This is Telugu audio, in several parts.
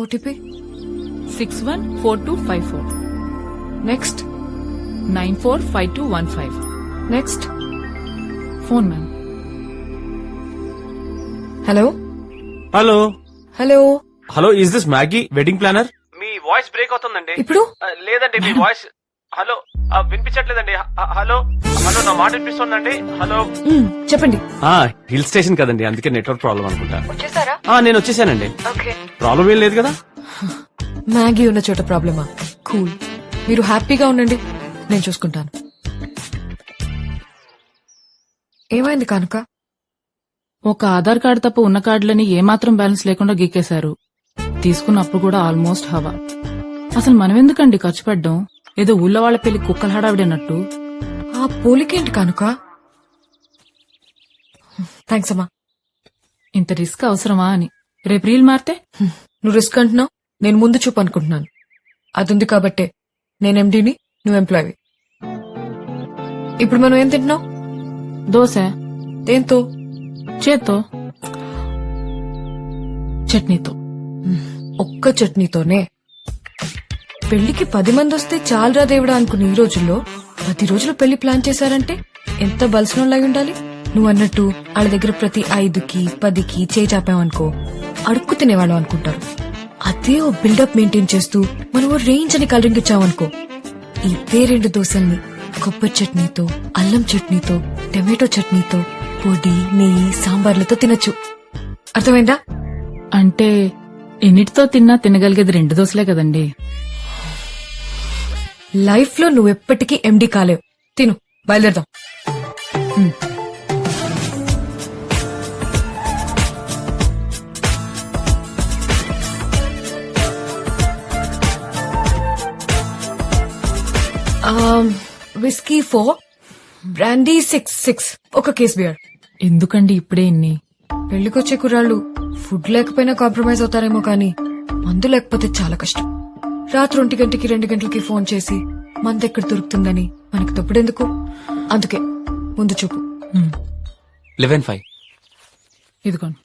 OTP 614254. Next 945215. Next. Phone ma'am. Hello hello hello hello, is this Maggi wedding planner? Me voice break అవుతుందండి. ఇప్పుడు లేదండి, మీ వాయిస్ హలో వినిపించట్లేదండి. హలో హలో, నా మాట వినిపిస్తుందండి. హలో. చెప్పండి. హిల్ స్టేషన్ కదండి, అందుకే నెట్వర్క్ ప్రాబ్లం అనుకుంటా. వచ్చేసారా? నేను వచ్చేసానండి. ఓకే. ప్రాబ్లం ఏం లేదు కదా. మ్యాగీ ఉన్న చోట ప్రాబ్లమా? కూల్. మీరు హ్యాపీగా ఉండండి, నేను చూసుకుంటాను. ఏమైంది కనుక? ఒక ఆధార్ కార్డు తప్ప ఉన్న కార్డులని ఏమాత్రం బ్యాలెన్స్ లేకుండా గీకేశారు. తీసుకున్నప్పుడు కూడా ఆల్మోస్ట్ హవా. అసలు మనమెందుకండి ఖర్చు పెట్టడం? ఏదో ఊళ్ళో వాళ్ళ పెళ్లి కుక్కల హడావిడన్నట్టు. ఆ పోలికేంటి కనుక? థ్యాంక్స్ అమ్మా. ఇంత రిస్క్ అవసరమా అని. రేపు రీల్ మారితే? నువ్వు రిస్క్ అంటున్నావు, నేను ముందు చూపు అనుకుంటున్నాను. అది ఉంది కాబట్టే నేను ఎండీని, నువ్వు ఎంప్లాయీ. ఇప్పుడు మనం ఏం తింటున్నావు? దోశ. దేంతో? చేత్తో. చట్నీతో. ఒక్క చట్నీతోనే? పెళ్లికి 10 మంది వస్తే చాలరా దేవుడా అనుకుని ఈ రోజుల్లో 10 రోజులు పెళ్లి ప్లాన్ చేశారంటే ఎంత బలసినోళ్ళై ఉండాలి. నువ్వు అన్నట్టు వాళ్ళ దగ్గర ప్రతి 5కి 10కి చేయి చాపామనుకో అడుక్కు తినేవాళ్ళం అనుకుంటారు. అదే ఓ బిల్డప్ మెయింటైన్ చేస్తూ మనం ఓ రేంజ్ అని కలరింగ్ ఇచ్చామనుకో, ఇదే 2 దోశల్ని కొబ్బరి చట్నీతో, అల్లం చట్నీతో, టమాటో చట్నీతో, పొడి, నెయ్యి, సాంబార్లతో తినొచ్చు. అర్థమైందా? అంటే ఎన్నిటితో తిన్నా తినగలిగేది 2 దోశలే కదండి. లైఫ్ లో నువ్వెప్పటికీ ఎండీ కాలేవు. తిను, బయలుదేరదాం. విస్కీ 4, బ్రాండీ 6, ఒక కేస్ బియర్. ఎందుకండి ఇప్పుడే ఇన్ని? పెళ్లికొచ్చే కుర్రాళ్ళు ఫుడ్ లేకపోయినా కాంప్రమైజ్ అవుతారేమో కానీ మందు లేకపోతే చాలా కష్టం. రాత్రి 1 గంటకి 2 గంటలకి ఫోన్ చేసి మందు ఎక్కడ దొరుకుతుందని మనకు తప్పుడెందుకు? అందుకే ముందు చూపు. 11-5. ఇదిగోండి.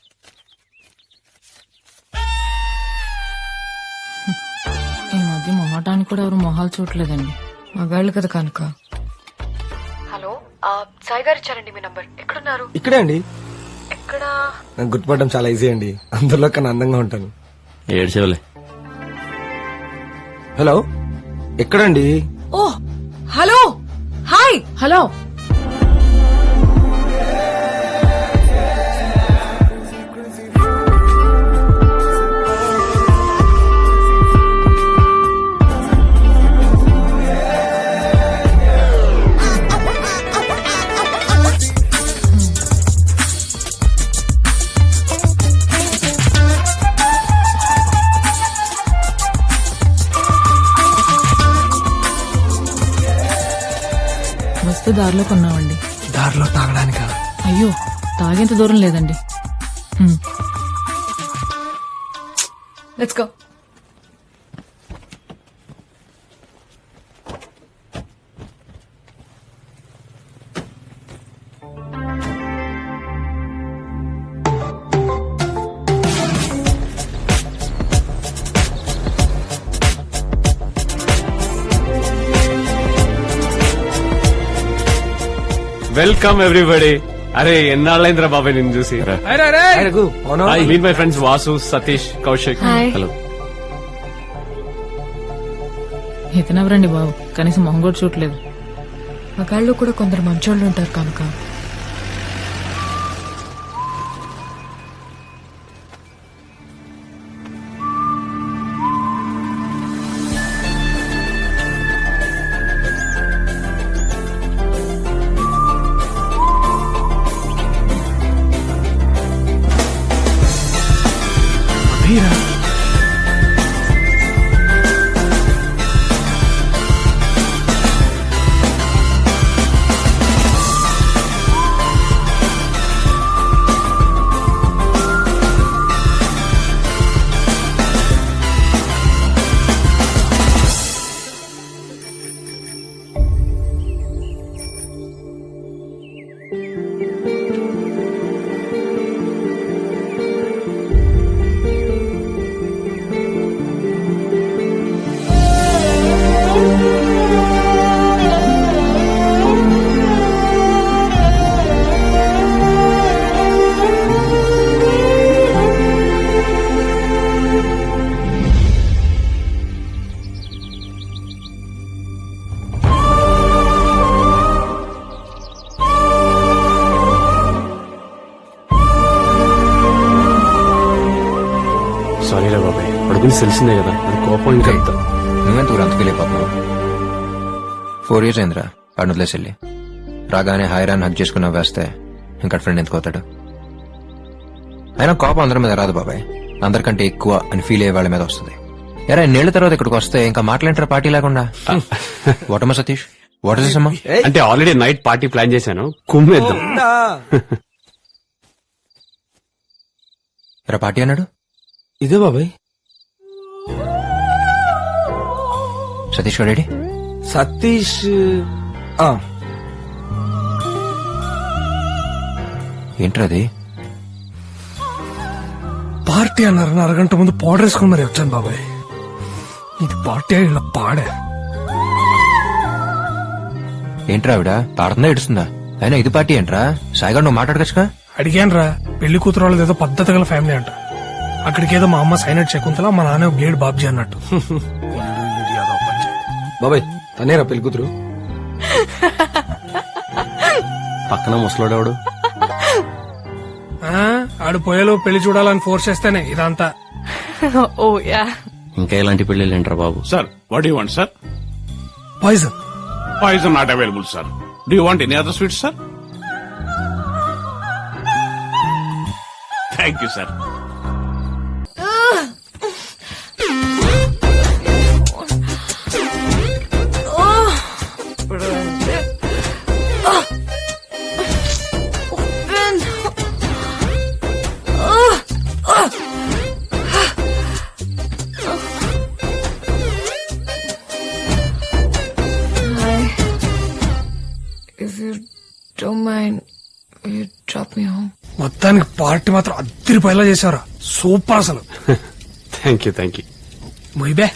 ఈ మధ్య మొహటానికి కూడా ఎవరు మొహాలు చూడలేదండి. మగాళ్ళు కదా కనుక. హలో, సాయి గారు ఇచ్చారండి మీ నంబర్. ఎక్కడున్నారు? ఇక్కడే అండి. ఎక్కడా? నాకు గుర్తుపడడం చాలా ఈజీ అండి, అందులో కన్నా అందంగా ఉంటాను. ఏడ్చేవలే. హలో, ఎక్కడండి? Oh hello, hi. హలో. వస్తూ దారిలో కొన్నామండి. దారిలో తాగడానికా? అయ్యో, తాగేంత దూరం లేదండి. Let's go. Welcome everybody. అరే ఎన్నాళ్ళైందిరా బాబాయ్ నిన్ను చూసి. Meet my friends Vasu, Satish, Kaushik. Hi. Hello. ఇతనెవరండి బాబు, కనీసం మొహం కూడా చూడలేదు. మగాళ్ళు కూడా కొందరు మంచోళ్ళు ఉంటారు కనుక. సారీ రా బాబాయ్, వాడి గురించి తెలిసిందే కదా, అది కోపం ఇంకా ఎంత. నువ్వెందుకు అంత ఫీల్ అయిపోతున్నావు? 4 years అయిందిరా వాడిని వదిలేసి వెళ్ళి. రాగానే హైరాన్ హక్ చేసుకుని వేస్తే ఇంకా ఫ్రెండ్ ఎందుకు అవుతాడు? అయినా కోపం అందరి మీద రాదు బాబాయ్, అందరికంటే ఎక్కువ అని ఫీల్ అయ్యే వాళ్ళ మీద వస్తుంది. ఎరా ఇన్నేళ్ల తర్వాత ఇక్కడికి వస్తే ఇంకా మాట్లాంటారా పార్టీ లేకుండా? వాటమ్మా సతీష్, వాట్ ఇస్ అమ్మా? అంటే ఆల్రెడీ నైట్ పార్టీ ప్లాన్ చేశాను, కుమ్మేద్దాం. ఎరా పార్టీ అన్నాడు? ఇదే బాబాయ్. సతీష్ గారు రెడీ? సతీష్ ఏంట్రది? పార్టీ అన్నారని అరగంట ముందు పౌడర్ వేసుకుని మరి వచ్చాను బాబాయ్. ఇది పార్టీ ఇలా పాడే. ఏంట్రా ఆవిడ పాడుతుందా ఏడుస్తుందా? అయినా ఇది పార్టీ ఏంట్రా? సాయిగా నువ్వు మాట్లాడగచ్చుగా. అడిగాను రా, పెళ్లి కూతురు వాళ్ళది ఏదో పద్ధతి గల ఫ్యామిలీ అంట. అక్కడికి ఏదో మా అమ్మ సైనట్ శకుంతల, మా నాన్న బ్లేడ్ బాబ్జీ అన్నట్టు. బాబాయ్ తనేరా పెళ్లి కూతురు. పక్కన ముసలోడేవాడు. ఆడు పోయేలో పెళ్లి చూడాలని ఫోర్స్ చేస్తేనే ఇదంతా. ఓ యా. ఇంకా ఇలాంటి పెళ్లి ఏంట్రా బాబు? Sir, what do you want, sir? Poison. Poison not available, sir. Do you want any other sweets, sir? Thank you, sir. If you don't mind, will you drop me home? మొత్తానికి పార్టీ మాత్రం అద్దరిపోయేలా చేశారా. సూపర్ అసలు. Thank you. మొయ్యబే.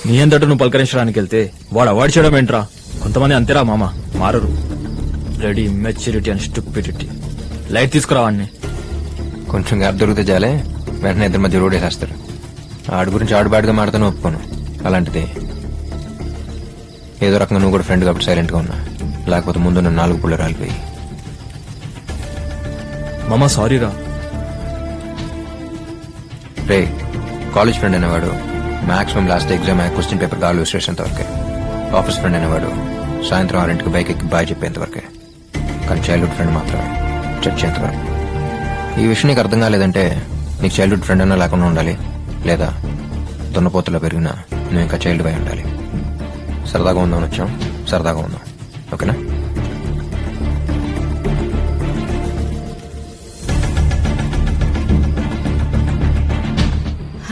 నీ అంతటా నువ్వు పలకరించడానికి వెళ్తే వాడు అవాయిడ్ చేయడం ఏంట్రా? కొంతమంది అంతేరా మామ, మారరు. Ready maturity and stupidity. Light తీసుకురావాడిని. కొంచెం గ్యాప్ దొరికితే చాలే వెంటనే ఇద్దరి మధ్య రోడ్ వేసేస్తారు. ఆడి గురించి ఆడుబాటుగా మాడతాను ఒప్పుకోను. అలాంటిది ఏదో రకంగా నువ్వు కూడా ఫ్రెండ్ కాబట్టి సైలెంట్ గా ఉన్నా, లేకపోతే ముందు నన్ను 4 పుల్ల రాలిపోయి. మామ సారీరా. రే కాలేజ్ ఫ్రెండ్ అనేవాడు maximum last exam question paper గాలు విసిరేసేంత వరకే. ఆఫీస్ ఫ్రెండ్ అనేవాడు సాయంత్రం 6 బైక్ ఎక్కి బాయ్ చెప్పేంత వరకే. కానీ చైల్డ్హుడ్ ఫ్రెండ్ మాత్రమే చచ్చేంత వరకు. ఈ విషయం నీకు అర్థం కాలేదంటే నీకు చైల్డ్హుడ్ ఫ్రెండ్ అన్నా లేకుండా ఉండాలి, లేదా దున్నపోతులో పెరిగినా నువ్వు ఇంకా చైల్డ్ బై ఉండాలి. సరదాగా ఉందామని వచ్చాం, సరదాగా ఉందాం, ఓకేనా?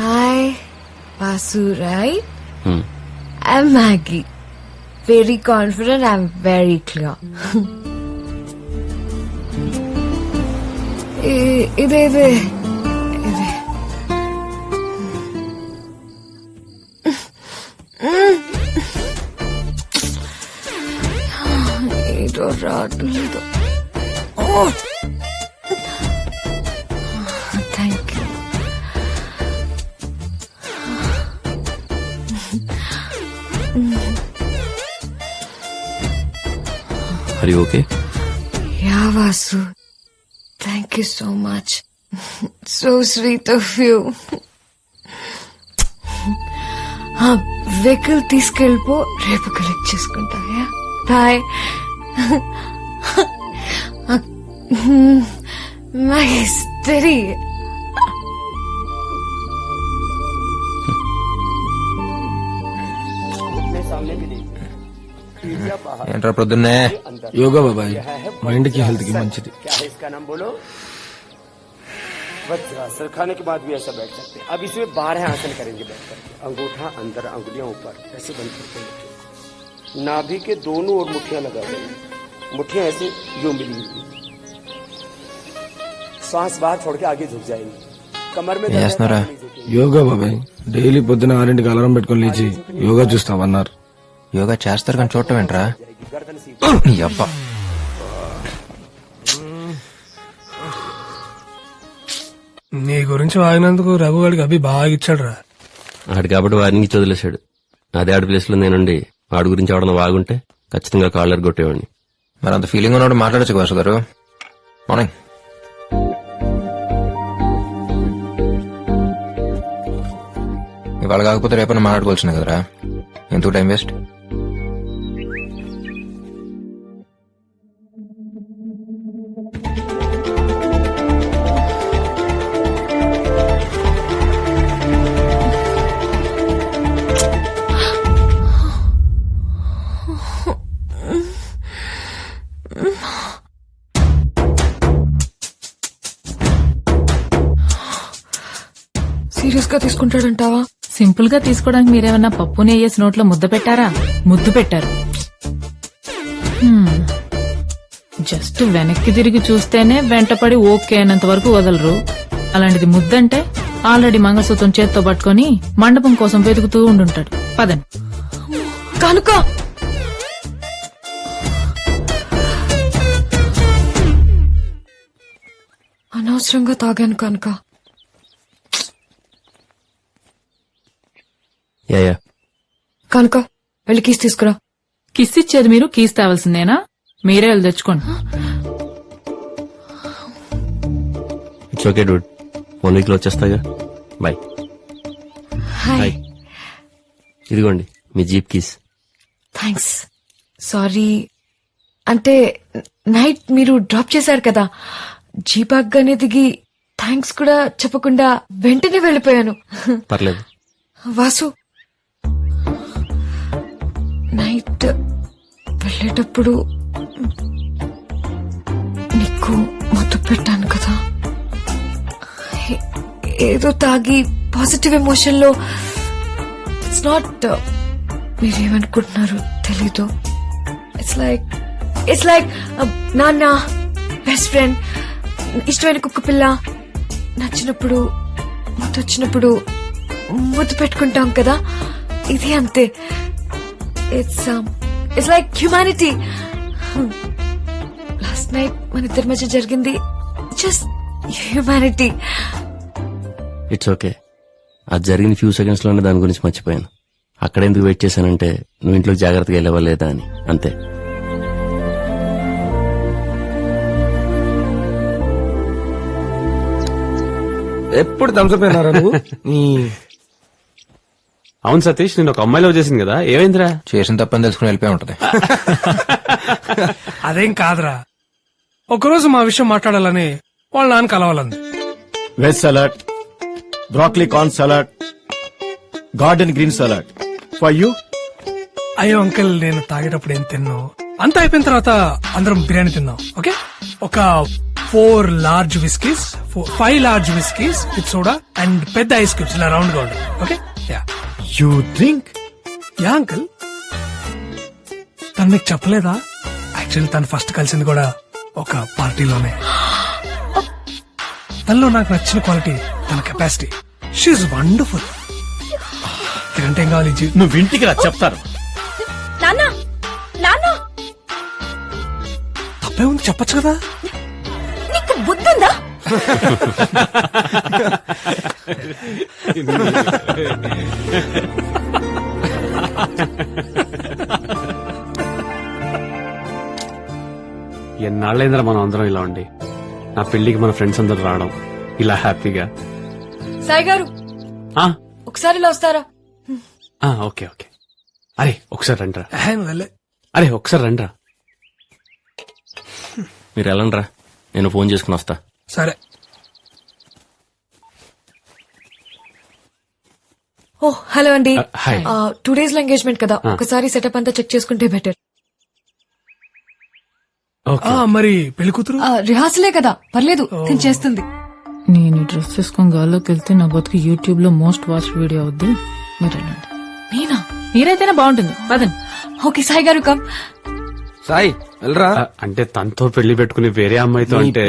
Hi, Vasu, right? I'm Maggie. Very confident, I'm very clear. Ide. Ito రాట్లేదు. Oh, thank you. Are you okay? Yeah, Vasu. Thank you so much. So sweet of you. Vehicle తీసుకెళ్ళిపో, రేపు కలెక్ట్ చేసుకుంటా. బాయ్. My history. ఏంట్రా ప్రొద్దున్నే? యోగా బాబాయ్, మైండ్ కి హెల్త్ కి మంచిది. वज्रासन खाने के बाद भी ऐसा बैठ सकते हैं. अब इसमें 12 आसन करेंगे बैठ करके. अंगूठा अंदर, अंगुलियां ऊपर, ऐसे बंद करते हैं. नाभि के दोनों ओर मुट्ठियां लगा देंगे. मुट्ठियां ऐसे यूं मिली हुई. श्वास बाहर छोड़ के आगे झुक जाएंगे. कमर में Yes, Nora. యోగా బాబాయ్, డైలీ పొద్దున 6 అలారం పెట్టుకుని లేచి యోగా చూస్తామన్నారు. యోగా చేస్తారు కానీ చూడటం ఏంట్రా? నీ అబ్బా. నీ గురించి వాగినందుకు రఘుగాడికి అభి బాగా ఇచ్చాడు రా. ఆడు కాబట్టి వారిని వదిలేశాడు. అదే ఆడి ప్లేస్ లో నేనుండి వాడి గురించి ఎవడన్నా వాగుంటే ఖచ్చితంగా కాలర్ కొట్టేవాడిని. మరి అంత ఫీలింగ్ ఉన్నప్పుడు మాట్లాడచ్చు కదా గారు. మార్నింగ్. ఇవాళ కాకపోతే రేపైనా మాట్లాడుకోవాల్సిందే కదరా, ఎందుకు టైం వేస్ట్? సీరియస్ గా తీసుకుంటాడంటావా? సింపుల్ గా తీసుకోవడానికి మీరేమన్నా పప్పుని అయ్యేసి నోట్లో ముద్ద పెట్టారా? ముద్దు పెట్టారు. జస్ట్ వెనక్కి తిరిగి చూస్తేనే వెంటపడి ఓకే అయినంత వరకు వదలరు. అలాంటిది ముద్దంటే ఆల్రెడీ మంగళసూత్రం చేత్తో పట్టుకొని మండపం కోసం వెతుకుతూ ఉండుంటాడు. పదండి. కనుక అనవసరంగా తాగాను కనుక. కనుక వెళ్ళి కీస్ తీసుకురా. కిస్ ఇచ్చేది మీరు, కీస్ తేవాల్సిందేనా? మీరే వెళ్ళి తెచ్చుకోండి. ఇట్స్ ఓకే డూడ్, 1 వీక్ లో వచ్చేస్తాగా. బాయ్. హాయ్. ఇదిగోండి మీ జీప్ కీస్. థ్యాంక్స్. సారీ, అంటే నైట్ మీరు డ్రాప్ చేశారు కదా, జీప్ ఆగ్గానే దిగి థ్యాంక్స్ కూడా చెప్పకుండా వెంటనే వెళ్ళిపోయాను. పర్లేదు. వాసు, నైట్ వెళ్ళేటప్పుడు నీకు మత్తు పెట్టాను కదా, ఏదో తాగి పాజిటివ్ ఎమోషన్ లో. ఇట్స్ నాట్, మీరేమనుకుంటున్నారు తెలీదు. ఇట్స్ లైక్ నాన్న, బెస్ట్ ఫ్రెండ్, ఇష్టమైన కుక్క పిల్ల, నచ్చినప్పుడు ముద్దు వచ్చినప్పుడు ముద్దు పెట్టుకుంటాం కదా, ఇది అంతే. It's like humanity. Last night మన ఇద్దరి మధ్య జరిగింది జస్ట్ హ్యూమానిటీ. It's okay. అది జరిగిన ఫ్యూ సెకండ్స్ లోనే దాని గురించి మర్చిపోయాను. అక్కడ ఎందుకు వెయిట్ చేశానంటే నువ్వు ఇంట్లోకి జాగ్రత్తగా వెళ్ళవా లేదా అని, అంతే. ఎప్పుడు తంసపోయినారా నువ్వు? అవును సతీష్, నేను ఒక అమ్మాయిలో చేసింది కదా, ఏమైందిరా? చేసిన తప్పని తెలుసుకుని వెళ్ళిపోయి ఉంటది. అదేం కాదురా, ఒకరోజు మా విషయం మాట్లాడాలని వాళ్ళ నాన్న కలవాలంది. Veg salad, broccoli corn salad, garden green salad for you. అయ్యో అంకుల్, నేను తాగేటప్పుడు ఏం తిన్నావు? అంతా అయిపోయిన తర్వాత అందరం బిర్యానీ తిన్నాం. ఓకే, ఒక 4 large whiskeys, 5 large whiskeys with soda and పెద్ద ఐస్ క్యూబ్స్ ఇలా రౌండ్ గా ఉంటాయి. Okay, yeah. You drink? Yeah uncle. తను మీకు చెప్పలేదా? యాక్చువల్లీ తను ఫస్ట్ కలిసింది కూడా ఒక పార్టీలోనే. తనలో నాకు నచ్చిన క్వాలిటీ తన కెపాసిటీ. She wonderful. తినంటే ఏం కావాలి? నువ్వు ఇంటికి రా, చెప్తాను. తప్పే ఉంది, చెప్పచ్చు కదా. నీకు బుద్ధుందా? ఎన్నాళ్ళైందిరా మనం అందరం ఇలా ఉండి. నా పెళ్లికి మన ఫ్రెండ్స్ అందరు రావడం ఇలా హ్యాపీగా. సాయి గారు, ఒకసారి ఇలా వస్తారా? Okay okay. అరే ఒకసారి రండిరా. వెళ్ళే. అరే ఒకసారి రండిరా. మీరు వెళ్ళండిరా, నేను ఫోన్ చేసుకుని వస్తా. సరే. ఓ హలో అండి. హాయ్. 2 days లో ఎంగేజ్మెంట్ కదా, ఒకసారి సెటప్ అంతా చెక్ చేసుకుంటే బెటర్. మరి పెళ్లి కూతురు రిహార్సలే కదా, పర్లేదు, నేను చేస్తుంది. నేను ఈ డ్రెస్ వేసుకొని గాల్లోకి వెళ్తే నా బతుకు యూట్యూబ్ లో మోస్ట్ వాచ్ వీడియో అవుద్ది. మీరు వెళ్ళండి. నేనా? మీరైతేనే బాగుంటుంది. పదండి. ఓకే సాయి గారు, కమ్. సాయి వెళ్ళరా. అంటే తనతో పెళ్లి పెట్టుకుని వేరే అమ్మాయితో అంటే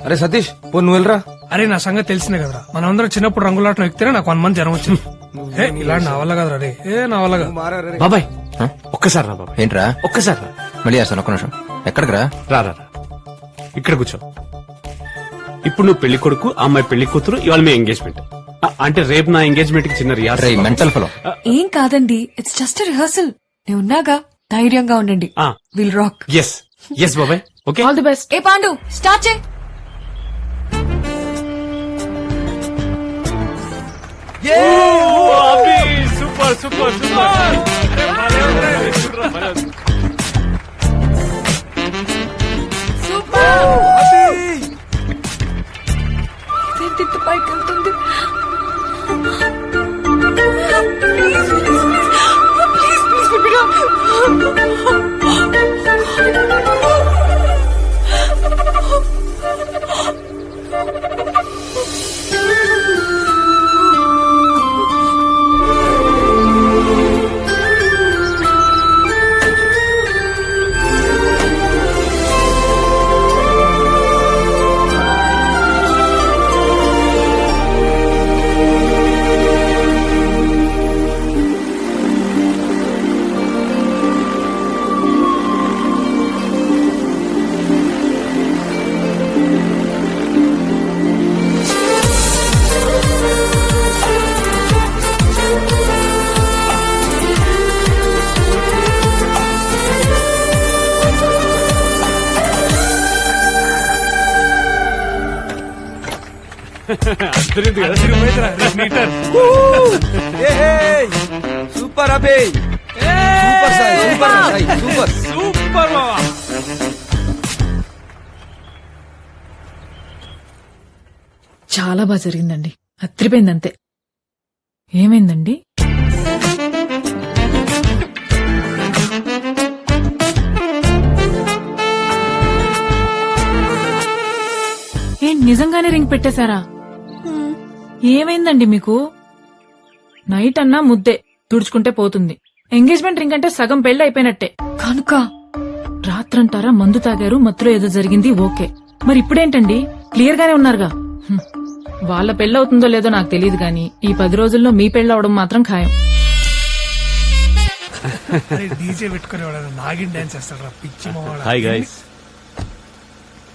అరే సతీష్, పో నువ్వు వెళ్ళరా. అరే నా సంగతి తెలిసిందే కదరా, మనమందరం చిన్నప్పుడు రంగులాటం ఎక్కితేనే నాకు 1 month జ్వరం వచ్చింది. ఇలా నా వల్ల కదరా రే, నా వల్ల కాదు. బాబాయ్ ఒక్కసారి రా బాబాయ్. ఏంట్రా? ఒక్కసారి రా. మళ్ళీ చేస్తాను, ఒక్క నిమిషం. ఎక్కడికి రా? రా రా రా. ఇక్కడ కూర్చో. ఇప్పుడు నువ్వు పెళ్లి కొడుకు, అమ్మాయి పెళ్లి కూతురు, ఇవాళ మీ ఎంగేజ్మెంట్. అంటే రేపు నా ఎంగేజ్మెంట్ కి చిన్న రిహార్సల్. మెంటల్ ఫలో. ఏం కాదండి, ఇట్స్ జస్ట్ రిహార్సల్. నేను ఉన్నాగా, ధైర్యంగా ఉండండి. Will rock. ఎస్ ఎస్ బాబాయ్. Okay, all the best. ఏ పాండు, స్టార్ట్ చేయి. హ్యాపీ ఇదేంటి ఇంత పైకి వెళ్తుంది? సూపర్ అబే super Sai super Sai super super బావా. చాలా బాగా జరిగిందండి. అత్రిపోయింది అంతే. ఏమైందండి? ఏంటి నిజంగానే రింగ్ పెట్టేశారా? ఏమైందండి మీకు? నైట్ అన్నా ముద్దే తుడుచుకుంటే పోతుంది. ఎంగేజ్మెంట్ రింగ్ అంటే సగం పెళ్లి అయిపోయినట్టే. కనుక రాత్రంటారా మందు తాగారు, మత్తులో ఏదో జరిగింది, ఓకే. మరి ఇప్పుడేంటండి? క్లియర్ గానే ఉన్నారుగా. హ్మ్. వాళ్ళ పెళ్ళవుతుందో లేదో నాకు తెలియదు గాని ఈ 10 రోజుల్లో మీ పెళ్ళవడం మాత్రం ఖాయం. డీజే పెట్టుకునేవాడు నాగిన్ డాన్స్ చేస్తాడు పిచ్చి మొహాడు. Hi guys.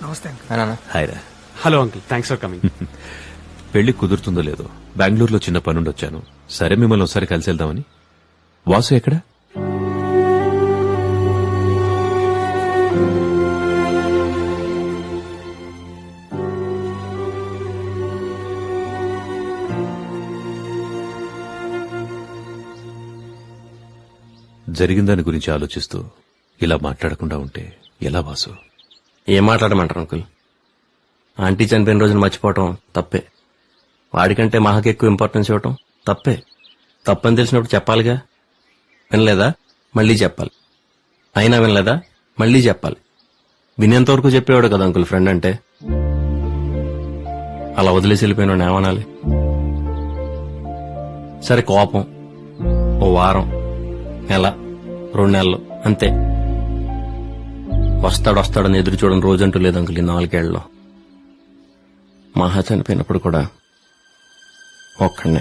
Namaste uncle. Hi రా. Hello uncle, thanks for coming. పెళ్లి కుదురుతుందో లేదో బెంగళూరులో చిన్న పనుండి వచ్చాను. సరే మిమ్మల్ని ఒకసారి కలిసి వెళ్దామని. వాసు ఎక్కడ? జరిగిన దాని గురించి ఆలోచిస్తూ ఇలా మాట్లాడకుండా ఉంటే ఎలా వాసు? ఏం మాట్లాడమంటారు అంకుల్? ఆంటీ చనిపోయిన రోజున మర్చిపోవటం తప్పే. వాడికంటే మహాకి ఎక్కువ ఇంపార్టెన్స్ ఇవ్వటం తప్పే. తప్పని తెలిసినప్పుడు చెప్పాలిగా. వినలేదా? మళ్లీ చెప్పాలి. అయినా వినలేదా? మళ్లీ చెప్పాలి. వినేంతవరకు చెప్పేవాడు కదా అంకుల్ ఫ్రెండ్ అంటే. అలా వదిలేసి వెళ్ళిపోయిన ఏమనాలి? సరే కోపం ఓ వారం, నెల, 2 నెలలు అంతే. వస్తాడని ఎదురు చూడని రోజంటూ లేదు అంకుల్ ఈ 4 ఏళ్లలో. మహా చనిపోయినప్పుడు కూడా ఒక్కడనే.